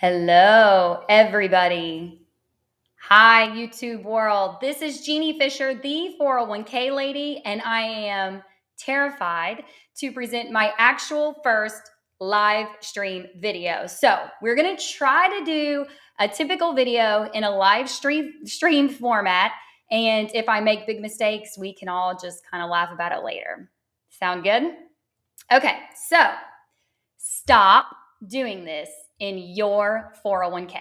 Hello, everybody. Hi, YouTube world. This is Jeannie Fisher, the 401k lady, and I am terrified to present my actual first live stream video. So, we're going to try to do a typical video in a live stream format. And if I make big mistakes, we can all just kind of laugh about it later. Sound good? Okay, so stop doing this in your 401k.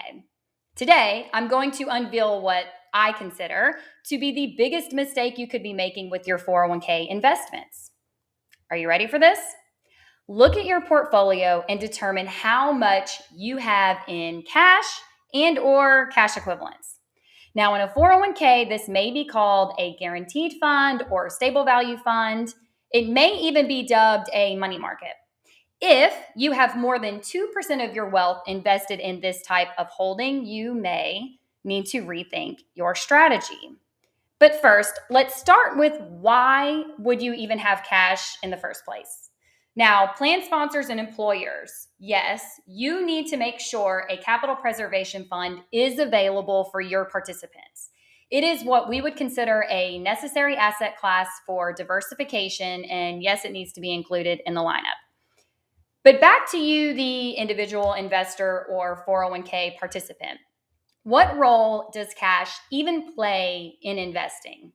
Today, I'm going to unveil what I consider to be the biggest mistake you could be making with your 401k investments. Are you ready for this? Look at your portfolio and determine how much you have in cash and or cash equivalents. Now, in a 401k, this may be called a guaranteed fund or stable value fund. It may even be dubbed a money market. If you have more than 2% of your wealth invested in this type of holding, you may need to rethink your strategy. But first, let's start with why would you even have cash in the first place? Now, plan sponsors and employers, yes, you need to make sure a capital preservation fund is available for your participants. It is what we would consider a necessary asset class for diversification, and yes, it needs to be included in the lineup. But back to you, the individual investor or 401k participant. What role does cash even play in investing?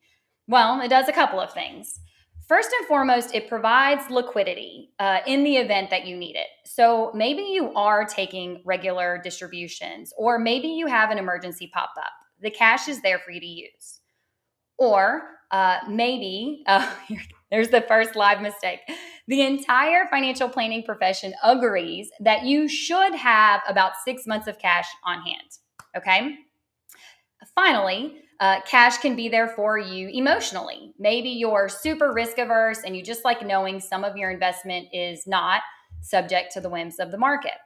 Well, it does a couple of things. First and foremost, it provides liquidity in the event that you need it. So maybe you are taking regular distributions, or maybe you have an emergency pop up. The cash is there for you to use. Or maybe, there's the first live mistake. The entire financial planning profession agrees that you should have about 6 months of cash on hand. Okay. Finally, cash can be there for you emotionally. Maybe you're super risk averse and you just like knowing some of your investment is not subject to the whims of the market.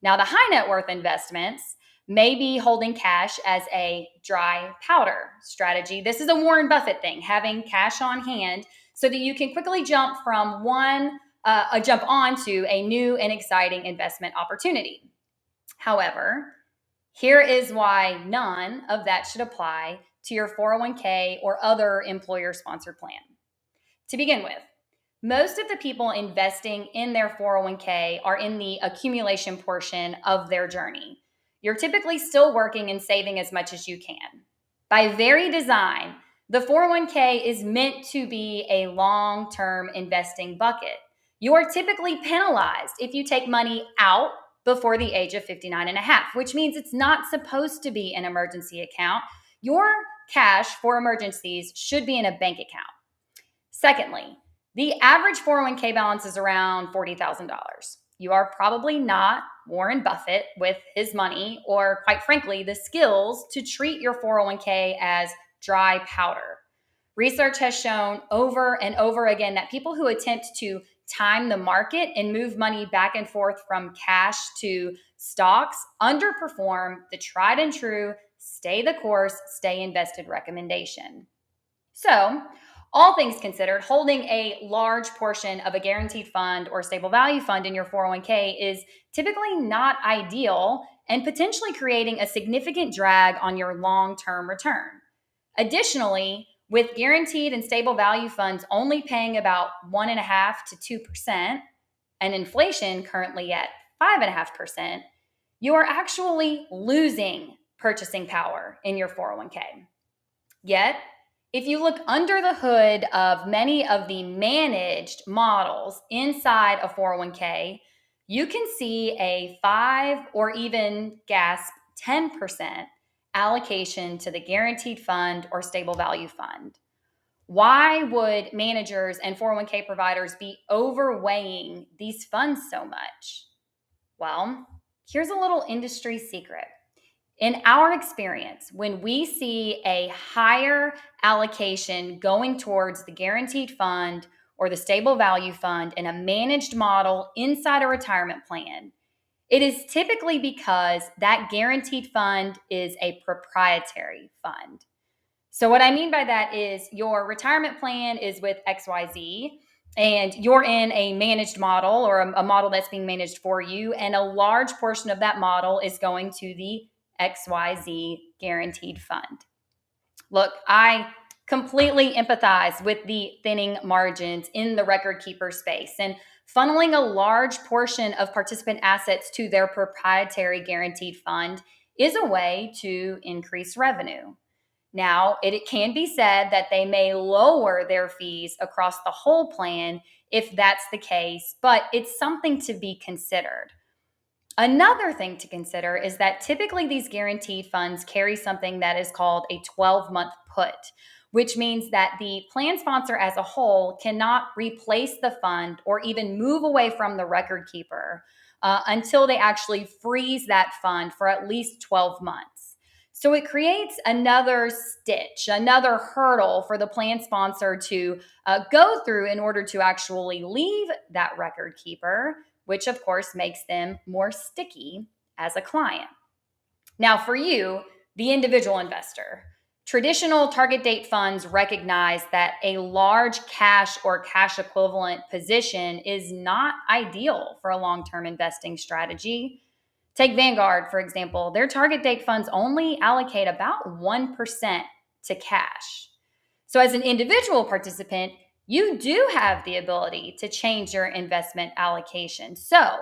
Now, the high net worth investments may be holding cash as a dry powder strategy. This is a Warren Buffett thing, having cash on hand so that you can quickly jump from jump onto a new and exciting investment opportunity. However, here is why none of that should apply to your 401k or other employer-sponsored plan. To begin with, most of the people investing in their 401k are in the accumulation portion of their journey. You're typically still working and saving as much as you can. By very design, the 401k is meant to be a long-term investing bucket. You are typically penalized if you take money out before the age of 59 and a half, which means it's not supposed to be an emergency account. Your cash for emergencies should be in a bank account. Secondly, the average 401k balance is around $40,000. You are probably not Warren Buffett with his money, or quite frankly, the skills to treat your 401k as dry powder. Research has shown over and over again that people who attempt to time the market and move money back and forth from cash to stocks underperform the tried and true stay the course, stay invested recommendation. So, all things considered, holding a large portion of a guaranteed fund or stable value fund in your 401k is typically not ideal and potentially creating a significant drag on your long-term return. Additionally, with guaranteed and stable value funds only paying about 1.5% to 2%, and inflation currently at 5.5%, you are actually losing purchasing power in your 401k. Yet, if you look under the hood of many of the managed models inside a 401k, you can see a 5 or even gasp 10% allocation to the guaranteed fund or stable value fund. Why would managers and 401k providers be overweighing these funds so much? Well, here's a little industry secret. In our experience, when we see a higher allocation going towards the guaranteed fund or the stable value fund in a managed model inside a retirement plan, it is typically because that guaranteed fund is a proprietary fund. So what I mean by that is your retirement plan is with XYZ, and you're in a managed model or a model that's being managed for you, and a large portion of that model is going to the XYZ guaranteed fund. Look, I completely empathize with the thinning margins in the record keeper space, and funneling a large portion of participant assets to their proprietary guaranteed fund is a way to increase revenue. Now, it can be said that they may lower their fees across the whole plan if that's the case, but it's something to be considered. Another thing to consider is that typically these guaranteed funds carry something that is called a 12-month put, which means that the plan sponsor as a whole cannot replace the fund or even move away from the record keeper until they actually freeze that fund for at least 12 months. So it creates another stitch, another hurdle for the plan sponsor to go through in order to actually leave that record keeper, which of course makes them more sticky as a client. Now, for you, the individual investor, traditional target date funds recognize that a large cash or cash equivalent position is not ideal for a long term investing strategy. Take Vanguard, for example. Their target date funds only allocate about 1% to cash. So, as an individual participant, you do have the ability to change your investment allocation. So,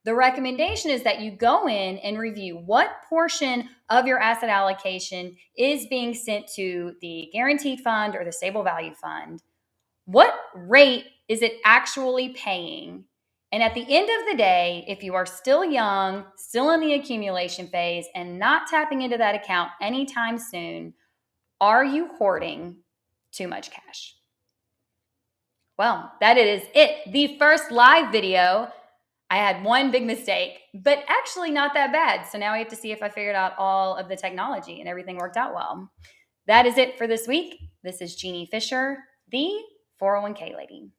the recommendation is that you go in and review what portion of your asset allocation is being sent to the guaranteed fund or the stable value fund. What rate is it actually paying? And at the end of the day, if you are still young, still in the accumulation phase, and not tapping into that account anytime soon, are you hoarding too much cash? Well, that is it. The first live video. I had one big mistake, but actually not that bad. So now we have to see if I figured out all of the technology and everything worked out well. That is it for this week. This is Jeannie Fisher, the 401k lady.